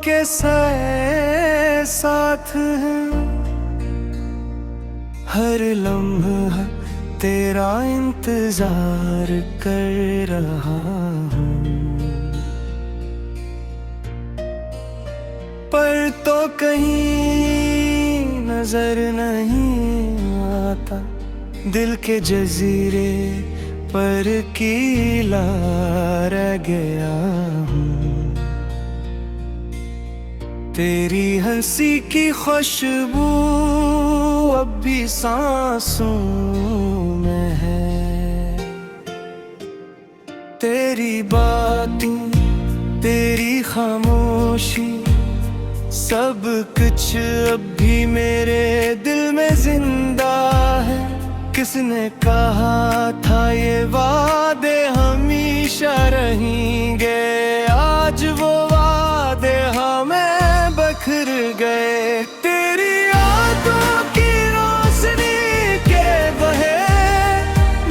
के साथ हैं, हर लम्हा तेरा इंतजार कर रहा हूँ। पर तो कहीं नजर नहीं आता, दिल के जजीरे पर कीला रह गया हूँ। तेरी हंसी की खुशबू अब भी सांसों में है, तेरी बातें तेरी खामोशी सब कुछ अब भी मेरे दिल में जिंदा है। किसने कहा था ये वादे हमेशा रहेंगे, आज वो वादे हमें बखर गए। तेरी यादों की रोशनी के बहे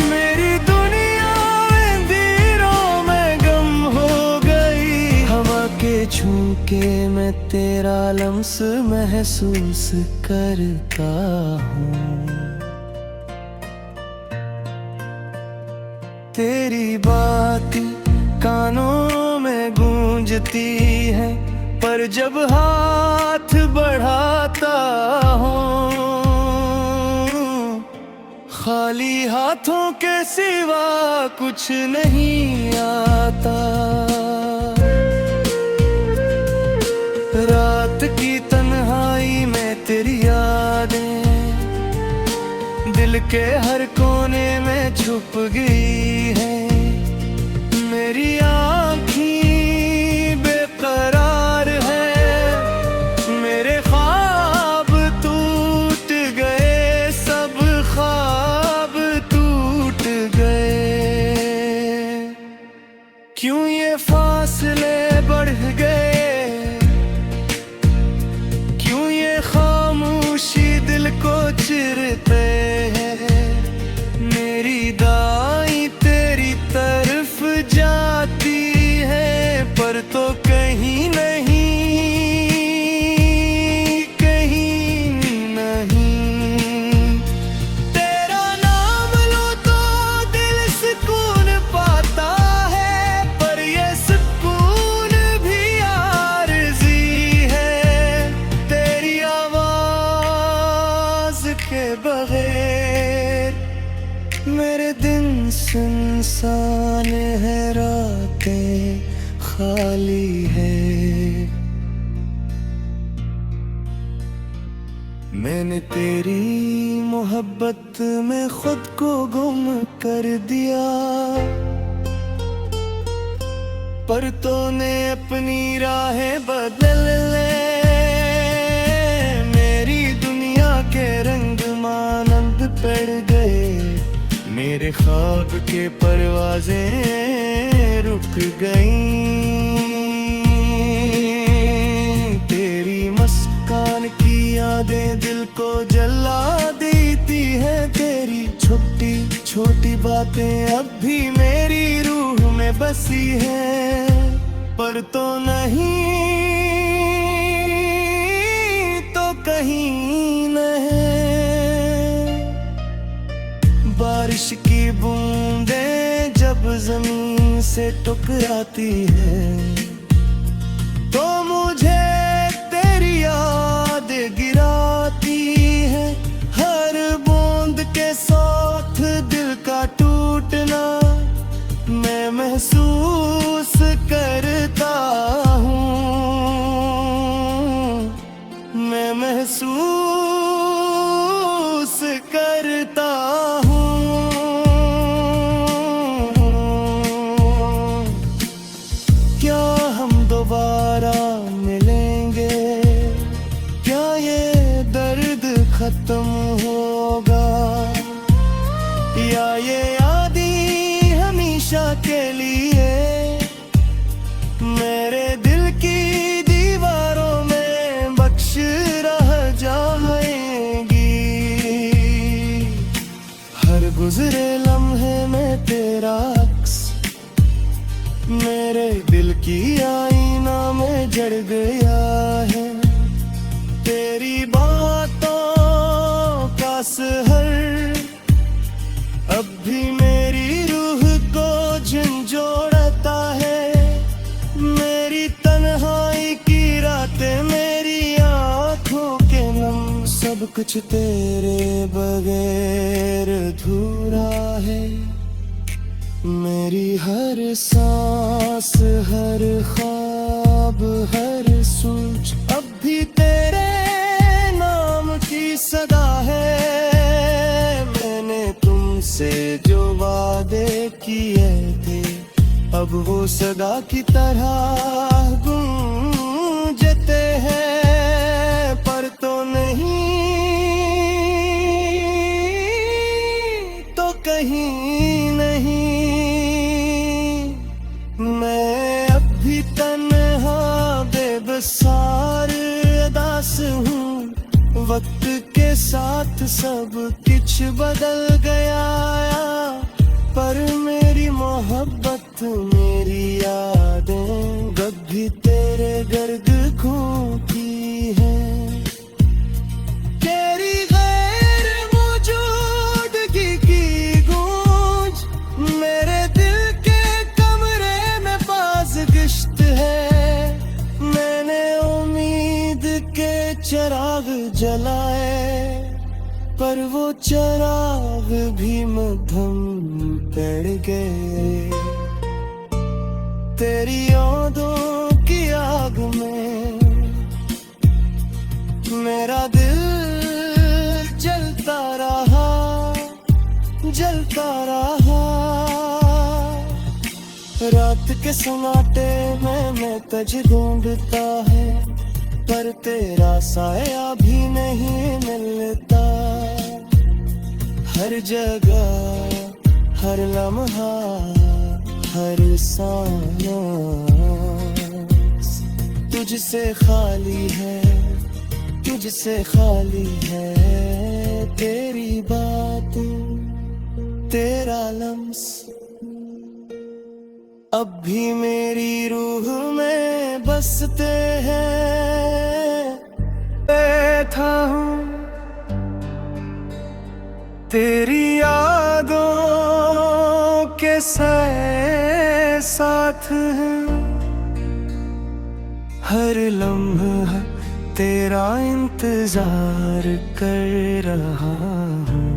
मेरी दुनिया अंधेरों में गम हो गई। हवा के झोंके मैं तेरा लम्स महसूस करता हूँ। तेरी बातें कानों में गूंजती है, पर जब हाथ बढ़ाता हूँ खाली हाथों के सिवा कुछ नहीं आता। रात की तन्हाई में तेरी यादें दिल के हर कोने में छुप गई है। मेरी आँखें बेकरार है, मेरे ख्वाब टूट गए, सब ख्वाब टूट गए। क्यों ये फासले बढ़ गए, क्यों ये खामोशी दिल को चिरते हैं। मेरी दाई तेरी तरफ जाती है, पर तो कहीं नहीं, कहीं नहीं। तेरा नाम लो तो दिल सुकून पाता है, पर ये सुकून भी आरज़ी है। तेरी आवाज़ के बगैर मेरे दिन सुनसान है, रातें खाली है। मैंने तेरी मोहब्बत में खुद को गुम कर दिया, पर तूने अपनी राहें बदल ले। मेरी दुनिया के रंग मानंद पड़ गए, मेरे ख्वाब के परवाज़ें रुक गईं। तेरी मुस्कान की यादें दिल को जला देती है, तेरी छोटी छोटी बातें अब भी मेरी रूह में बसी है। पर तो नहीं तो कहीं नहीं। बारिश की बूंदें जब जमीन से टकराती है, तो मुझे तेरी याद गिराती है। हर बूंद के साथ दिल का टूटना मैं महसूस करता हूँ, मैं महसूस करता हूँ। दोबारा मिलेंगे, क्या ये दर्द खत्म होगा, या ये यादें हमेशा के लिए मेरे दिल की दीवारों में बख्श रह जाएंगी। हर गुजरे लम्हे में तेरा अक्स मेरे दिल की आईना में जड़ गया है। तेरी बातों का सहर अब भी मेरी रूह को झंझोड़ता है। मेरी तन्हाई की रातें, मेरी आँखों के नम, सब कुछ तेरे बगैर अधूरा है। मेरी हर सांस, हर ख्वाब, हर सोच अब भी तेरे नाम की सदा है। मैंने तुमसे जो वादे किए थे अब वो सदा की तरह गूंजते हैं, पर तो नहीं तो कहीं नहीं। मैं अब भी तन्हा बेबसार अदास हूँ। वक्त के साथ सब कुछ बदल गया, पर मेरी मोहब्बत, मेरी यादें अब भी तेरे गर्द घूमती हैं। तेरी गैर मौजूदगी की गूंज मेरे दिल के कमरे में पास गश्त है। मैंने उम्मीद के चिराग जलाए, पर वो चिराग भी मद्धम पड़ गए। तेरी यादों की आग में मेरा दिल जलता रहा, जलता रहा। रात के सन्नाटे में मैं तुझे ढूंढता है, पर तेरा साया भी नहीं मिलता। हर जगह, हर लम्हा, हर सांस तुझसे खाली है, तुझसे खाली है। तेरी बातें, तेरा लम्स अब भी मेरी रूह में बसते हैं। बैठा हूँ तेरी यादों के साथ हैं, हर लम्हा तेरा इंतजार कर रहा हूँ,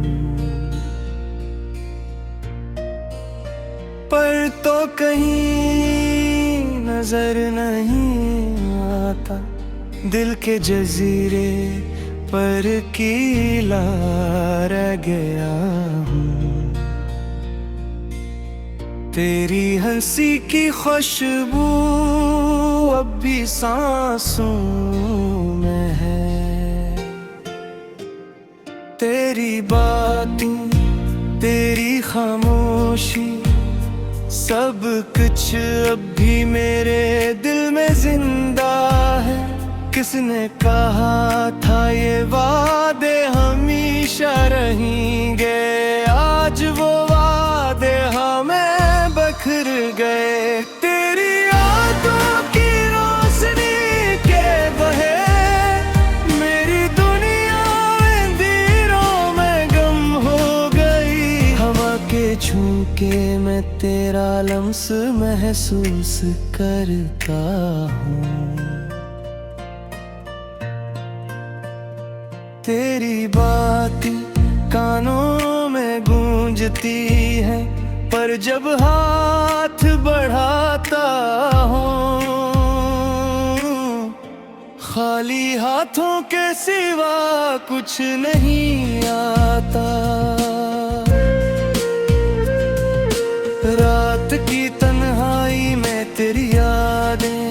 पर तो कहीं नजर नहीं आता। दिल के जजीरे पर कीला रह गया हूँ। तेरी हंसी की खुशबू अब भी सांसों में है। तेरी बातें, तेरी खामोशी, सब कुछ अब भी मेरे दिल में जिंदा है। किसने कहा था ये वादे हमेशा रहेंगे, आज वो वादे हमें बखर गए। तेरी यादों की रोशनी के बहे मेरी दुनिया अंधेरों में गम हो गई। हवा के झोंके मैं तेरा लम्स महसूस करता हूँ। तेरी बातें कानों में गूंजती है, पर जब हाथ बढ़ाता हूँ खाली हाथों के सिवा कुछ नहीं आता। रात की तन्हाई में तेरी यादें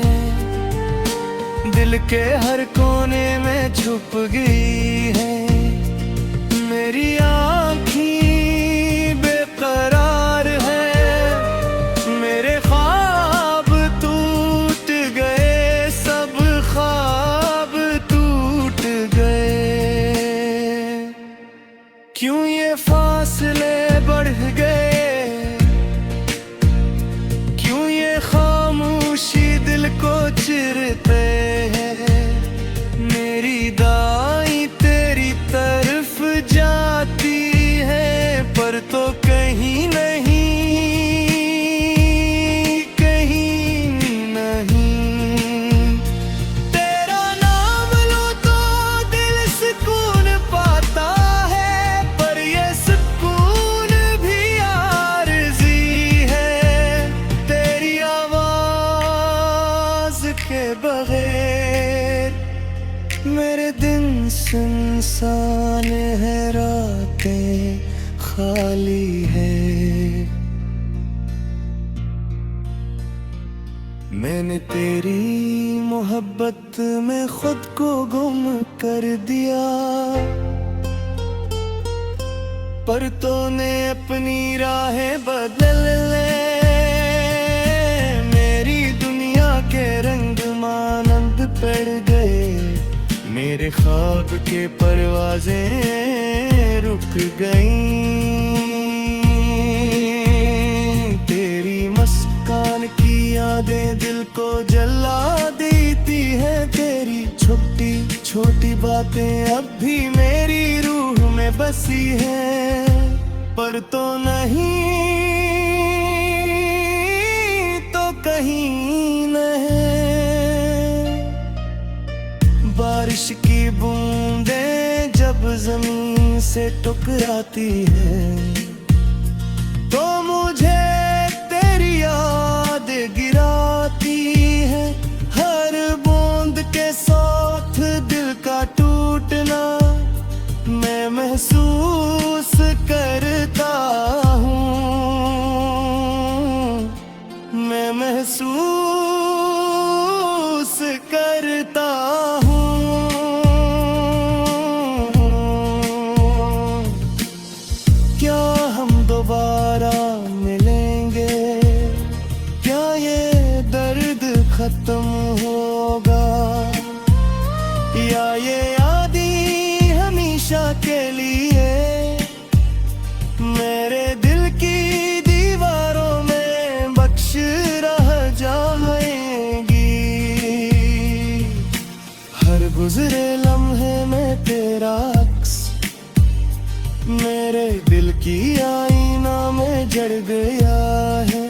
दिल के हर कोने में छुप गई है। मेरी आँखें बेकरार है, मेरे ख्वाब टूट गए, सब ख्वाब टूट गए। क्यों ये फासले बढ़ गए, क्यों ये खामोशी दिल को चिरते के बगैर। मेरे दिन सुनसान है, रातें खाली है। मैंने तेरी मोहब्बत में खुद को गुम कर दिया, पर तूने अपनी राहें बदल ले। मेरी दुनिया के रंग मानंद पड़ गए, मेरे ख्वाब के परवाज़ें रुक गईं। तेरी मुस्कान की यादें दिल को जला देती हैं, तेरी छोटी छोटी बातें अब भी मेरी रूह में बसी हैं। पर तो नहीं तो कहीं नहीं। बारिश की बूंदें जब जमीन से टकराती हैं, तो मुझे तेरी याद गिराती है। हर बूंद के साथ दिल का टूटना मैं महसूस करता हूँ, मैं महसूस करता हूँ। क्या हम दोबारा मिलेंगे? क्या ये दर्द खत्म होगा? या ये यादें हमेशा के लिए मेरे दिल की दीवारों में बख्श रह जाएंगी? हर गुजरे लम्हे में तेरा अक्स मेरे दिल की आईना में जड़ गया है।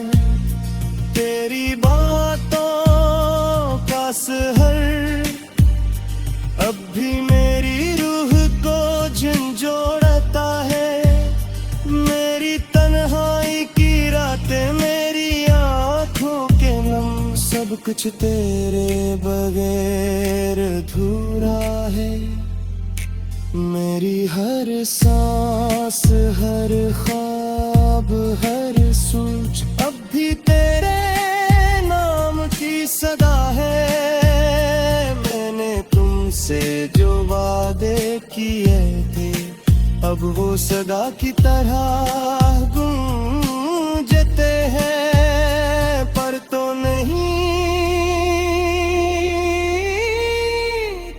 तेरी बातों का असर अब भी मेरी रूह को झंझोड़ता है। मेरी तन्हाई की रातें, मेरी आँखों के नम, सब कुछ तेरे बगैर अधूरा है। मेरी हर सांस, हर ख्वाब, हर सोच अब भी तेरे नाम की सदा है। मैंने तुमसे जो वादे किए थे, अब वो सदा की तरह गूंजते हैं। पर तो नहीं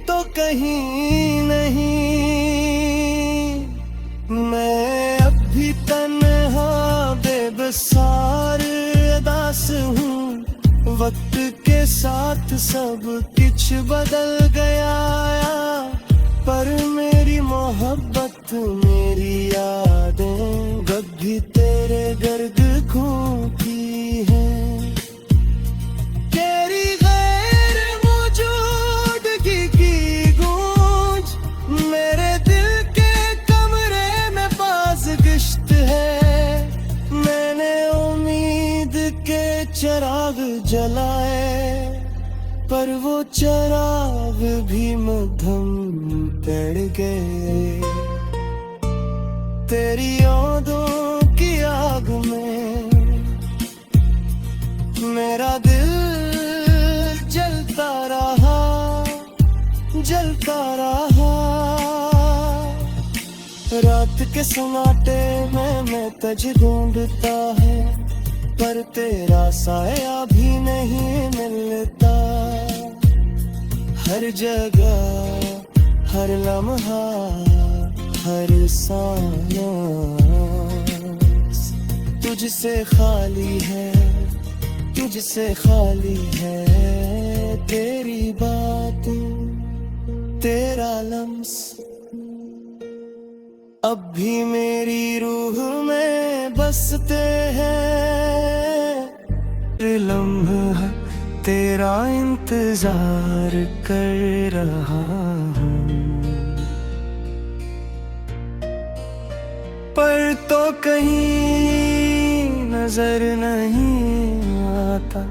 तो कहीं नहीं। मैं अब भी तन्हा बेबसार अदास हूँ। वक्त के साथ सब कुछ बदल गया, पर मेरी मोहब्बत, मेरी यादें अब भी तेरे गर्द घूमती हैं। तेरी गैर मौजूदगी की गूंज मेरे दिल के कमरे में बाज़ गश्त है। मैंने उम्मीद के चिराग जलाए, पर वो चिराग भी मद्धम पड़ गए। तेरी यादों की आग में मेरा दिल जलता रहा, जलता रहा। रात के सन्नाटे में मैं तुझे ढूंढता है, पर तेरा साया भी नहीं मिलता। हर जगह, हर लम्हा, हर सांस तुझसे खाली है, तुझसे खाली है। तेरी बातें, तेरा लम्स अब भी मेरी रूह में बसते हैं। लम्हा तेरा इंतजार कर रहा हूँ, पर तो कहीं नजर नहीं आता।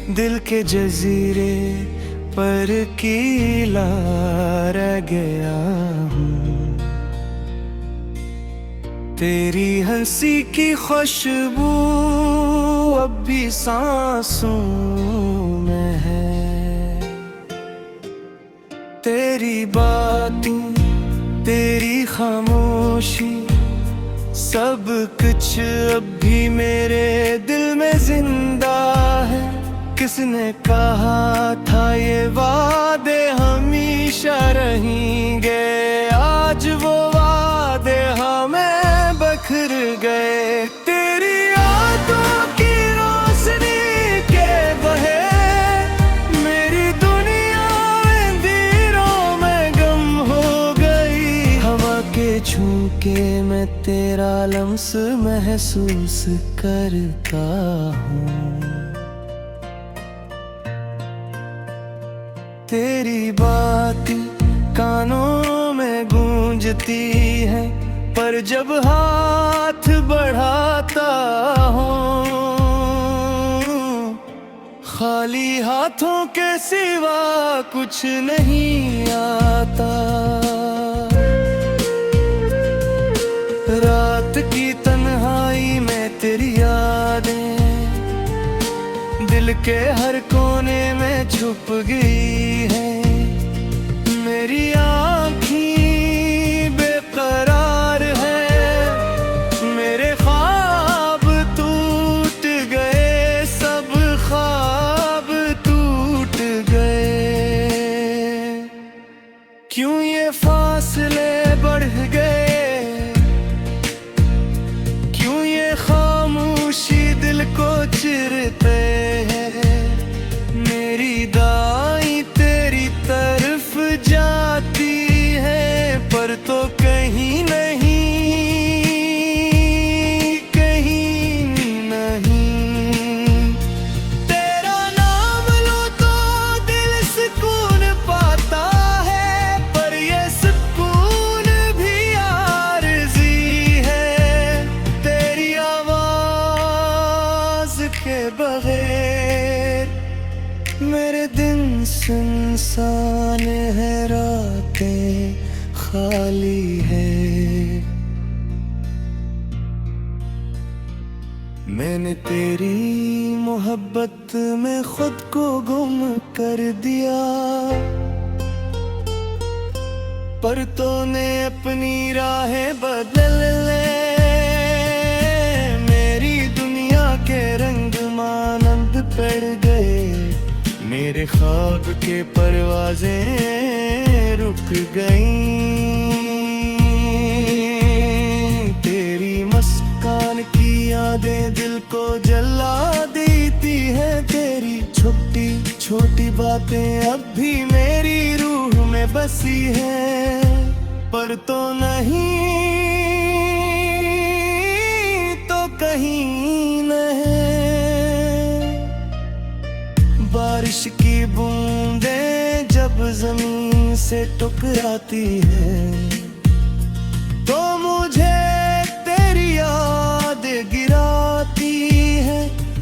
दिल के जजीरे पर कीला रह गया हूँ। तेरी हंसी की खुशबू अब भी सांसों में है। तेरी बातें, तेरी खामोशी, सब कुछ अब भी मेरे दिल में जिंदा है। किसने कहा था ये वादे हमेशा रहेंगे, आज वो वादे हमें बखर गए। तेरी यादों की रोशनी के बहे मेरी दुनिया अंधेरों में गम हो गई। हवा के झोंके में तेरा लम्स महसूस करता हूँ। तेरी बात कानों में गूंजती है, पर जब हाथ बढ़ाता हूँ खाली हाथों के सिवा कुछ नहीं आता। रात की तन्हाई में तेरी यादें दिल के हर कोने में छुप गई है। मेरी आँखें बेकरार है, मेरे ख्वाब टूट गए, सब ख्वाब टूट गए। क्यों ये फासले बढ़ गए, क्यों ये खामोशी दिल को चिरते हैं। मेरी दाई तेरी तरफ जाती है, पर तो कहीं नहीं, कहीं नहीं। तेरा नाम लो तो दिल सुकून पाता है, पर ये सुकून भी आरज़ी है। तेरी आवाज़ के बगैर मेरे दिन सुनसान है, रातें खाली है। मैंने तेरी मोहब्बत में खुद को गुम कर दिया, पर तूने अपनी राहें बदल ले। मेरी दुनिया के रंग मानंद पड़ गए, मेरे ख्वाब के परवाज़ें रुक गईं। तेरी मुस्कान की यादें दिल को जला देती है। तेरी छोटी छोटी बातें अब भी मेरी रूह में बसी है, पर तो नहीं तो कहीं नहीं। बारिश की बूंदें जब जमीन से टकराती है, तो मुझे तेरी याद गिराती है।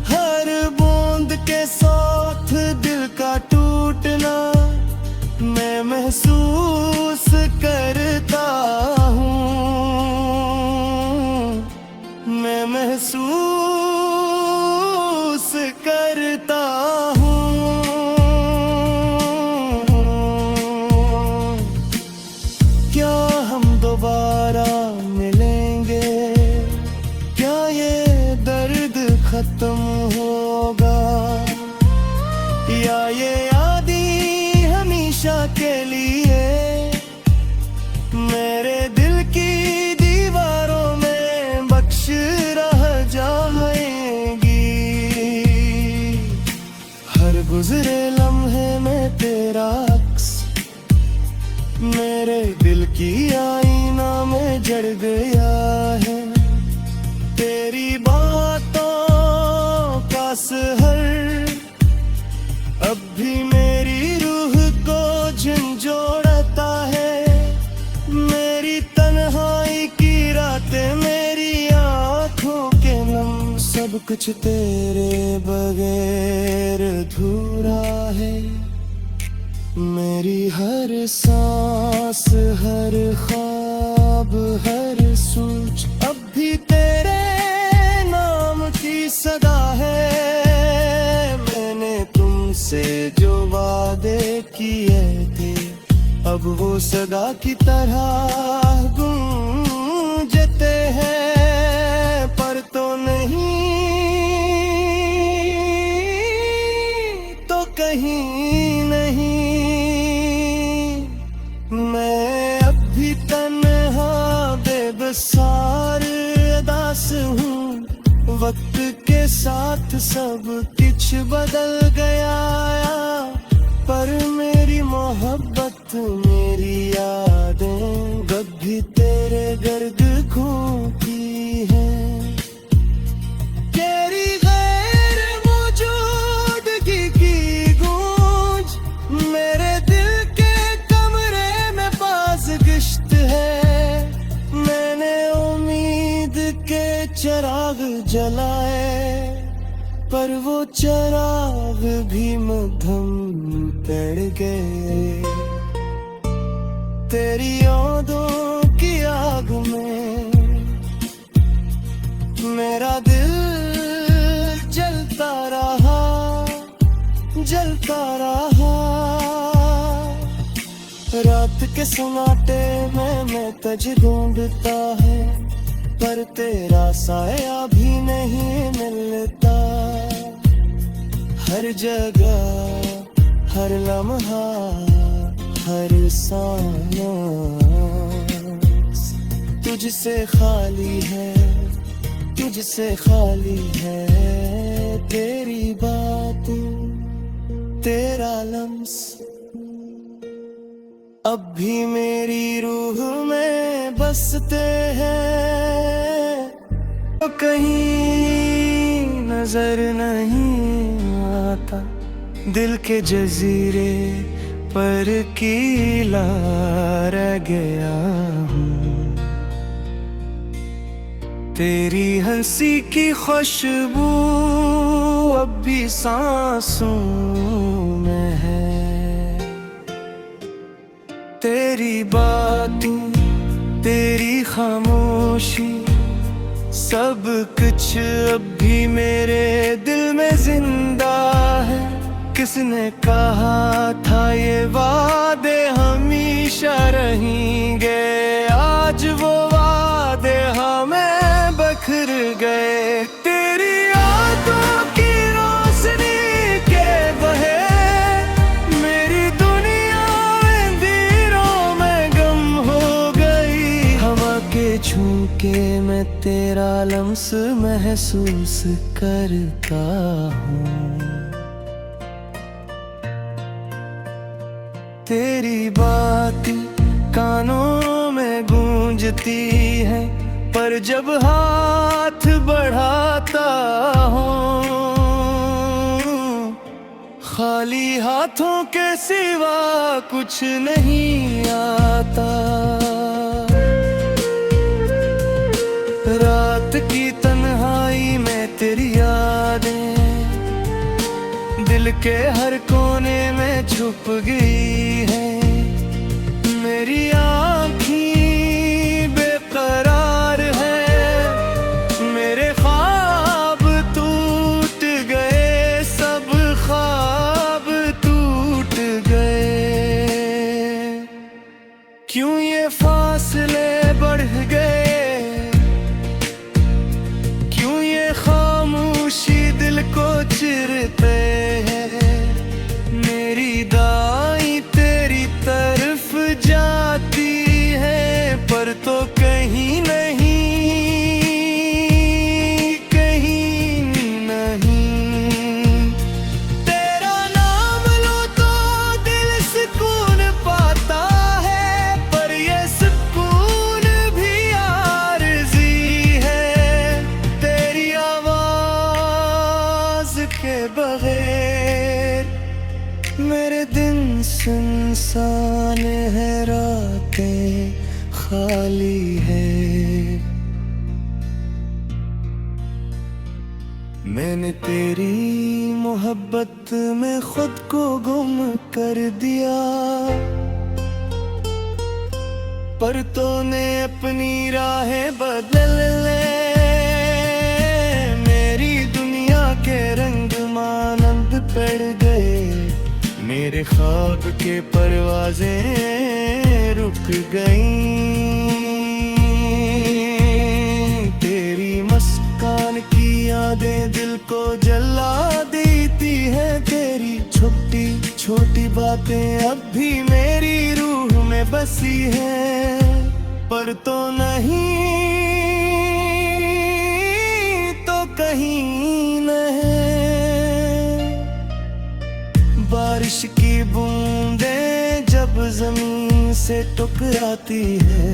हर बूंद के साथ दिल का टूटना मैं महसूस करता हूँ, मैं महसूस करता हूँ। क्या हम दोबारा मिलेंगे, क्या ये दर्द खत्म होगा, या ये यादें हमेशा के लिए मेरे दिल की दीवारों में बख्श रह जाएंगी। हर गुजरे लम्हे में तेरा अक्स मेरे दिल की आईना में जड़ गया है। तेरी बातों का सहर अब भी मेरी रूह को झंझोड़ कुछ तेरे बगैर अधूरा है। मेरी हर सांस, हर ख्वाब, हर सोच अब भी तेरे नाम की सदा है। मैंने तुमसे जो वादे किए थे अब वो सदा की तरह गूंजते हैं, पर तो नहीं तो कहीं नहीं। मैं अब भी तन्हा बेबसार उदास हूँ। वक्त के साथ सब कुछ बदल गया, पर मेरी मोहब्बत, मेरी यादें अब भी तेरे गर्द घूमती हैं। तेरी गैर मौजूदगी की गूंज मेरे दिल के कमरे में बाज़ गश्त है। मैंने उम्मीद के चिराग जलाए, पर वो चिराग भी मद्धम पड़ गए। तेरी यादों की आग में मेरा दिल जलता रहा, जलता रहा। रात के सन्नाटे में मैं तुझ ढूंढता है, पर तेरा साया भी नहीं मिलता। हर जगह, हर लम्हा, हर सांस तुझसे खाली है, तुझसे खाली है। तेरी बातें, तेरा लम्स अब भी मेरी रूह में बसते हैं। तो कहीं नजर नहीं आता, दिल के जजीरे पर कीला रह गया हूँ। तेरी हंसी की खुशबू अब भी सांसों में है। तेरी बातें, तेरी खामोशी, सब कुछ अब भी मेरे दिल में जिंदा है। किसने कहा था ये वादे हमेशा रहेंगे, आज वो वादे हमें बखर गए। तेरी यादों की रोशनी के बहे मेरी दुनिया अंधेरों में गम हो गई। हवा के झोंके में तेरा लम्स महसूस करता हूँ। तेरी बातें कानों में गूंजती है, पर जब हाथ बढ़ाता हूँ खाली हाथों के सिवा कुछ नहीं आता। रात की तन्हाई में तेरी यादें दिल के हर कोने में छुप गई है। मेरी आँखें बेकरार है, मेरे ख्वाब टूट गए, सब ख्वाब टूट गए। क्यों ये फासले बढ़ गए, क्यों ये खामोशी दिल को चिरते हैं। मेरी दाई तेरी तरफ जाती है, पर तो कहीं नहीं, कहीं नहीं। तेरा नाम लो तो दिल सुकून पाता है, पर ये सुकून भी आरज़ी है। तेरी आवाज़ के बगैर मेरे दिन सुनसान है, रातें खाली है। मैंने तेरी मोहब्बत में खुद को गुम कर दिया, पर तूने अपनी राहें बदल ले। मेरी दुनिया के रंग मानंद पड़ गए, मेरे ख्वाब के परवाज़ें रुक गईं। तेरी मुस्कान की यादें दिल को जला देती है, तेरी छोटी छोटी बातें अब भी मेरी रूह में बसी है। पर तो नहीं तो कहीं नहीं, बारिश की बूंदें जब जमीन से टकराती है,